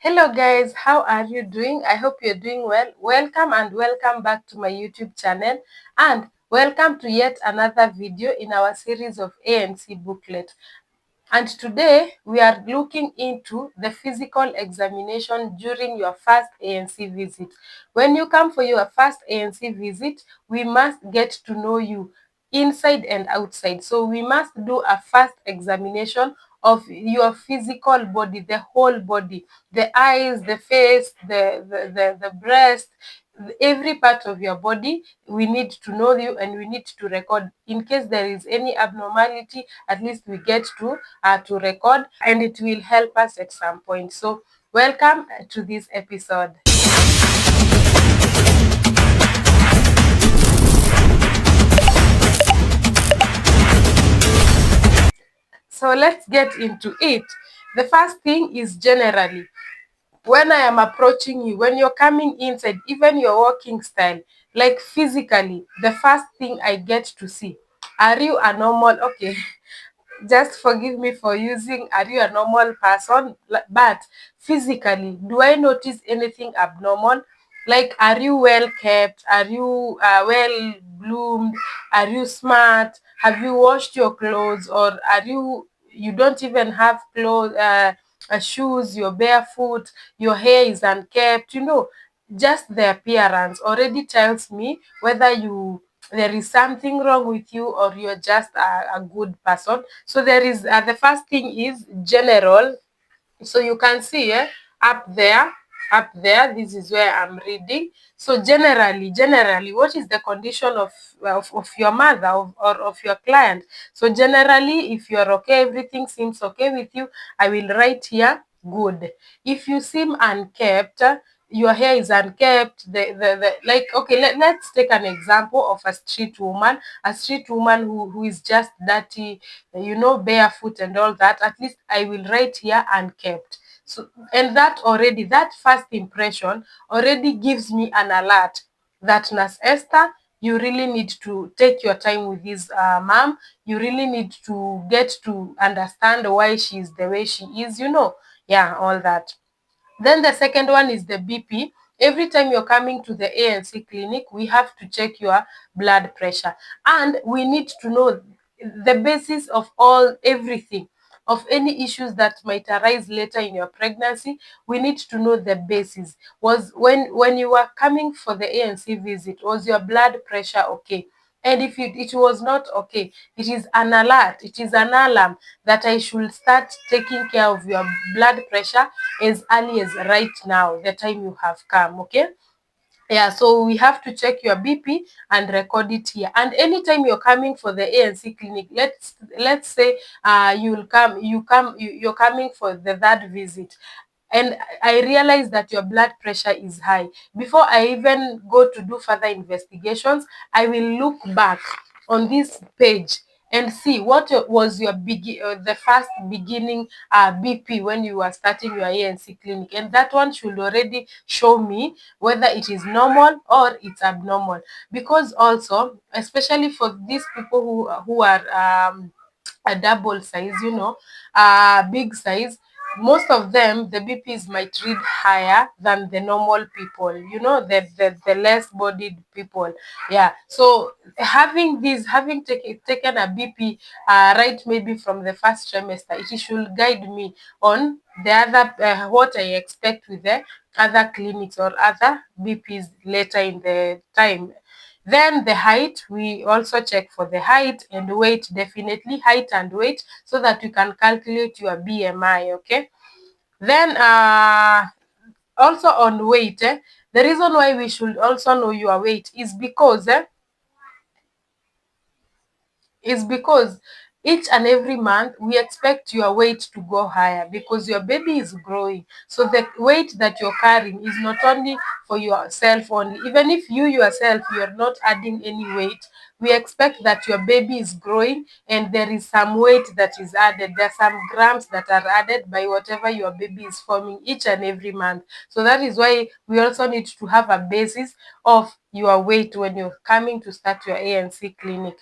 Hello guys, how are you doing? I hope you're doing well. Welcome and welcome back to my YouTube channel, and welcome to yet another video in our series of ANC booklet. And today we are looking into the physical examination during your first ANC visit. When you come for your first ANC visit, we must get to know you inside and outside. So we must do a first examination of your physical body, the whole body, the eyes, the face, the breast, every part of your body. We need to know you and we need to record in case there is any abnormality. At least we get to record, and it will help us at some point. So welcome to this episode. So let's get into it. The first thing is generally, when I am approaching you, when you're coming inside, even your walking style, like physically, the first thing I get to see, are you a normal, okay, just forgive me for using are you a normal person, but physically, do I notice anything abnormal? Like, are you well kept? Are you well bloomed? Are you smart? Have you washed your clothes? Or are you don't even have clothes, shoes, you're barefoot, your hair is unkept? Just the appearance already tells me whether there is something wrong with you or you're just a good person. So there is the first thing is general. So you can see up there, this is where I'm reading. So generally, what is the condition of your mother or of your client? So generally, if you're okay, everything seems okay with you, I will write here good. If you seem unkept, your hair is unkept, the like, okay, let's take an example of a street woman who is just dirty, barefoot and all that. At least I will write here unkept. So, and that first impression already gives me an alert that Nurse Esther, you really need to take your time with this mom. You really need to get to understand why she is the way she is, yeah, all that. Then the second one is the BP. Every time you're coming to the ANC clinic, we have to check your blood pressure. And we need to know the basis of everything, of any issues that might arise later in your pregnancy. We need to know the basis. Was when you were coming for the ANC visit, was your blood pressure okay? And if it was not okay, it is an alert, it is an alarm that I should start taking care of your blood pressure as early as right now, the time you have come, okay? Yeah, so we have to check your BP and record it here. And anytime you're coming for the ANC clinic, let's say you're coming for the third visit, and I realize that your blood pressure is high. Before I even go to do further investigations, I will look back on this page and see what was your the first beginning BP when you were starting your ANC clinic, and that one should already show me whether it is normal or it's abnormal. Because also, especially for these people who are a double size, big size, most of them, the BPs might read higher than the normal people, the less bodied people. Yeah. So having taken a BP, right, maybe from the first trimester, it should guide me on the other, what I expect with the other clinics or other BPs later in the time. Then the height, we also check for the height and weight, definitely height and weight, so that you can calculate your BMI, okay? Then also on weight, the reason why we should also know your weight is because each and every month we expect your weight to go higher because your baby is growing. So the weight that you're carrying is not only for yourself only. Even if you yourself, you're not adding any weight, we expect that your baby is growing and there is some weight that is added. There are some grams that are added by whatever your baby is forming each and every month. So that is why we also need to have a basis of your weight when you're coming to start your ANC clinic.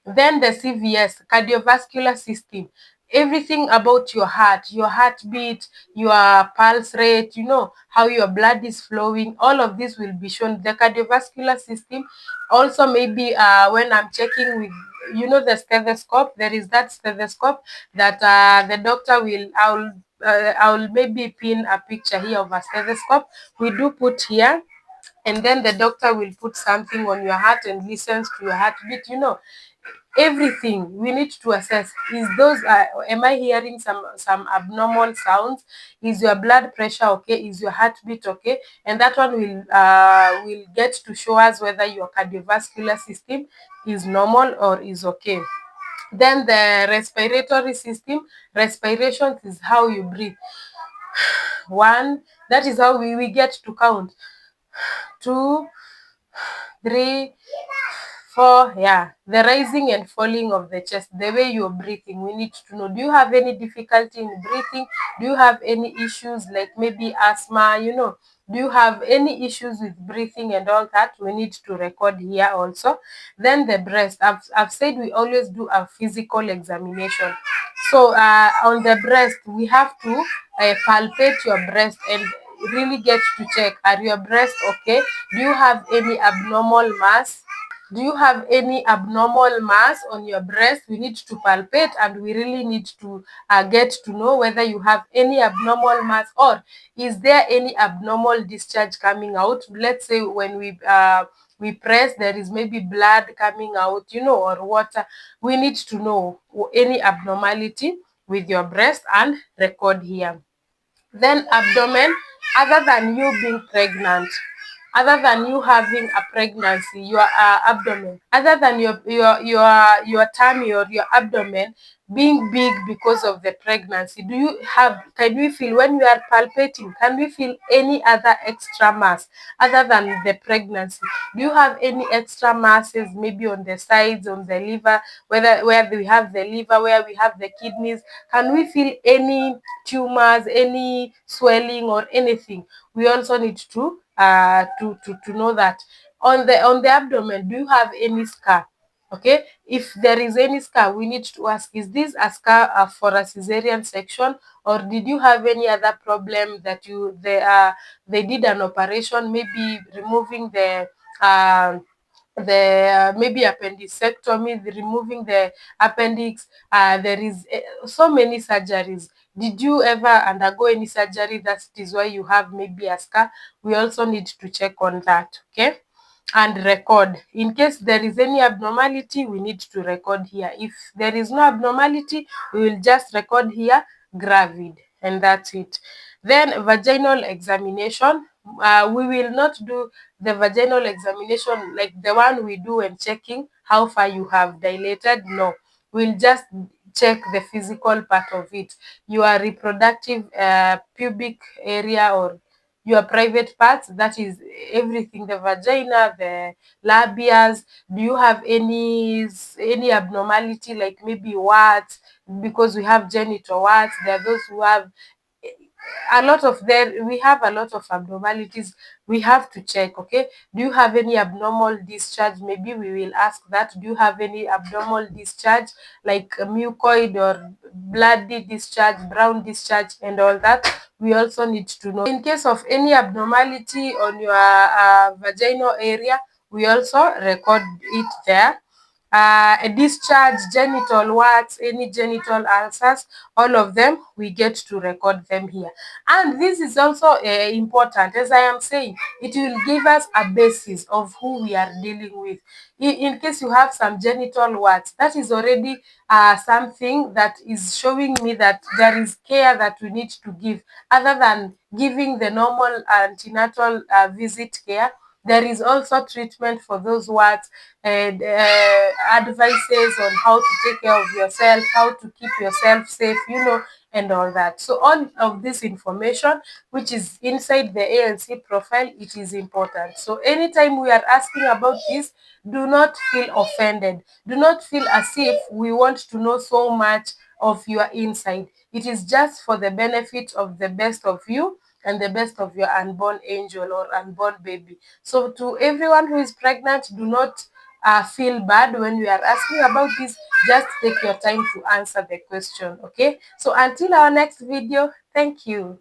Then the CVS, cardiovascular system. everything about your heart, your heartbeat, your pulse rate, how your blood is flowing, all of this will be shown. The cardiovascular system also, maybe when I'm checking with, the stethoscope, there is that stethoscope that the doctor will, I'll maybe pin a picture here of a stethoscope we do put here, and then the doctor will put something on your heart and listens to your heartbeat. Everything we need to assess is those, am I hearing some abnormal sounds, is your blood pressure okay, is your heartbeat okay, and that one will get to show us whether your cardiovascular system is normal or is okay. Then the respiratory system, respiration is how you breathe. One, that is how we get to count. 2, 3, 4, yeah. The rising and falling of the chest, the way you're breathing, we need to know. Do you have any difficulty in breathing? Do you have any issues like maybe asthma, Do you have any issues with breathing and all that? We need to record here also. Then the breast. I've said we always do a physical examination. So on the breast, we have to palpate your breast and really get to check, are your breasts okay? Do you have any abnormal mass? Do you have any abnormal mass on your breast? We need to palpate, and we really need to get to know whether you have any abnormal mass, or is there any abnormal discharge coming out. Let's say when we press, there is maybe blood coming out, or water. We need to know any abnormality with your breast and record here. Then abdomen, other than you being pregnant, other than you having a pregnancy, your abdomen, other than your tummy or your abdomen being big because of the pregnancy, can we feel, when we are palpating, can we feel any other extra mass other than the pregnancy? Do you have any extra masses, maybe on the sides, on the liver, where we have the liver, where we have the kidneys? Can we feel any tumors, any swelling or anything? We also need to know that. On the abdomen, do you have any scar? Okay, if there is any scar, we need to ask, is this a scar for a cesarean section, or did you have any other problem that they did an operation, maybe removing the maybe appendicectomy, removing the appendix. There is so many surgeries. Did you ever undergo any surgery that is why you have maybe a scar? We also need to check on that, okay? And record. In case there is any abnormality, we need to record here. If there is no abnormality, we will just record here gravid, and that's it. Then vaginal examination. We will not do the vaginal examination like the one we do when checking how far you have dilated. No, we'll just check the physical part of it, your reproductive pubic area, or your private parts, that is everything, the vagina, the labias. Do you have any abnormality, like maybe warts? Because we have genital warts, there are those who have we have a lot of abnormalities we have to check, okay? Do you have any abnormal discharge? Maybe we will ask that. Do you have any abnormal discharge, like a mucoid or bloody discharge, brown discharge, and all that? We also need to know. In case of any abnormality on your vaginal area, we also record it there. A discharge, genital warts, any genital ulcers, all of them, we get to record them here. And this is also important. As I am saying, it will give us a basis of who we are dealing with. In case you have some genital warts, that is already something that is showing me that there is care that we need to give. Other than giving the normal antenatal visit care, there is also treatment for those warts, and advices on how to take care of yourself, how to keep yourself safe, and all that. So all of this information, which is inside the ANC profile, it is important. So anytime we are asking about this, do not feel offended. Do not feel as if we want to know so much of your inside. It is just for the benefit of the best of you and the best of your unborn angel or unborn baby. So to everyone who is pregnant, do not feel bad when we are asking about this. Just take your time to answer the question, okay? So until our next video, thank you.